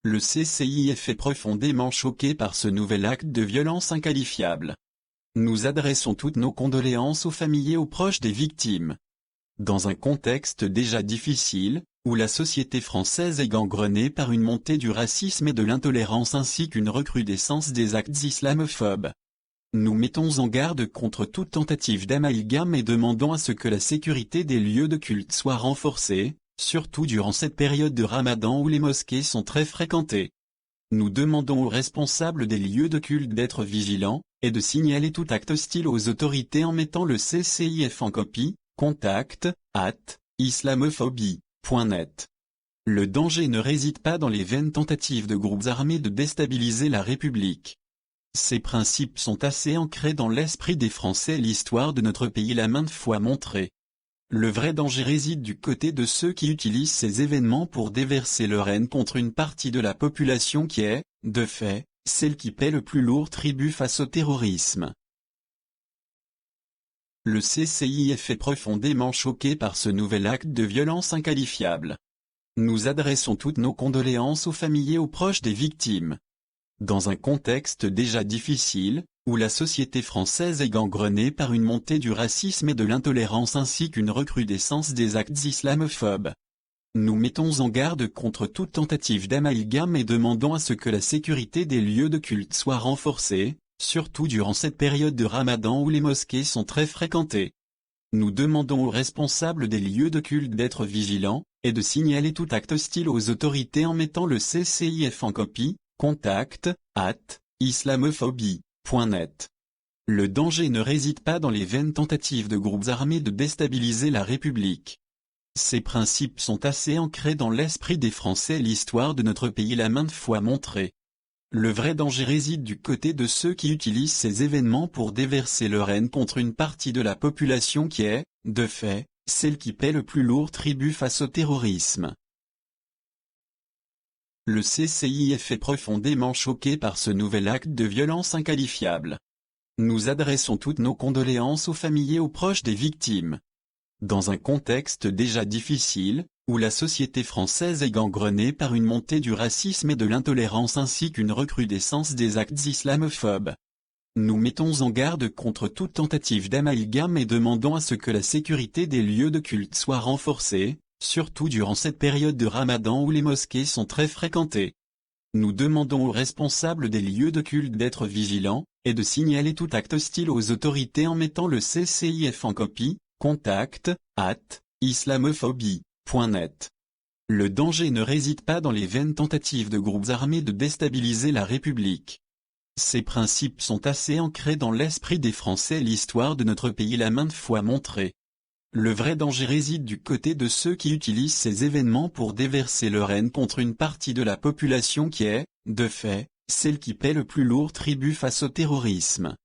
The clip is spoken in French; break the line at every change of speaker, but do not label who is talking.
Le CCIF est profondément choqué par ce nouvel acte de violence inqualifiable. Nous adressons toutes nos condoléances aux familles et aux proches des victimes. Dans un contexte déjà difficile, où la société française est gangrenée par une montée du racisme et de l'intolérance ainsi qu'une recrudescence des actes islamophobes, nous mettons en garde contre toute tentative d'amalgame et demandons à ce que la sécurité des lieux de culte soit renforcée, surtout durant cette période de Ramadan où les mosquées sont très fréquentées. Nous demandons aux responsables des lieux de culte d'être vigilants, et de signaler tout acte hostile aux autorités en mettant le CCIF en copie, contact@islamophobie.net. Le danger ne réside pas dans les vaines tentatives de groupes armés de déstabiliser la République. Ces principes sont assez ancrés dans l'esprit des Français et l'histoire de notre pays l'a maintes fois montré. Le vrai danger réside du côté de ceux qui utilisent ces événements pour déverser leur haine contre une partie de la population qui est, de fait, celle qui paie le plus lourd tribut face au terrorisme. Le CCIF est profondément choqué par ce nouvel acte de violence inqualifiable. Nous adressons toutes nos condoléances aux familles et aux proches des victimes. Dans un contexte déjà difficile, où la société française est gangrenée par une montée du racisme et de l'intolérance ainsi qu'une recrudescence des actes islamophobes, nous mettons en garde contre toute tentative d'amalgame et demandons à ce que la sécurité des lieux de culte soit renforcée, surtout durant cette période de Ramadan où les mosquées sont très fréquentées. Nous demandons aux responsables des lieux de culte d'être vigilants, et de signaler tout acte hostile aux autorités en mettant le CCIF en copie, contact@islamophobie.net. Le danger ne réside pas dans les vaines tentatives de groupes armés de déstabiliser la République. Ces principes sont assez ancrés dans l'esprit des Français et l'histoire de notre pays l'a maintes fois montré. Le vrai danger réside du côté de ceux qui utilisent ces événements pour déverser leur haine contre une partie de la population qui est, de fait, celle qui paie le plus lourd tribut face au terrorisme. Le CCIF est profondément choqué par ce nouvel acte de violence inqualifiable. Nous adressons toutes nos condoléances aux familles et aux proches des victimes. Dans un contexte déjà difficile, où la société française est gangrenée par une montée du racisme et de l'intolérance ainsi qu'une recrudescence des actes islamophobes, nous mettons en garde contre toute tentative d'amalgame et demandons à ce que la sécurité des lieux de culte soit renforcée, surtout durant cette période de Ramadan où les mosquées sont très fréquentées. Nous demandons aux responsables des lieux de culte d'être vigilants, et de signaler tout acte hostile aux autorités en mettant le CCIF en copie, contact@islamophobie.net. Le danger ne réside pas dans les vaines tentatives de groupes armés de déstabiliser la République. Ces principes sont assez ancrés dans l'esprit des Français et l'histoire de notre pays l'a maintes fois montré. Le vrai danger réside du côté de ceux qui utilisent ces événements pour déverser leur haine contre une partie de la population qui est, de fait, celle qui paie le plus lourd tribut face au terrorisme.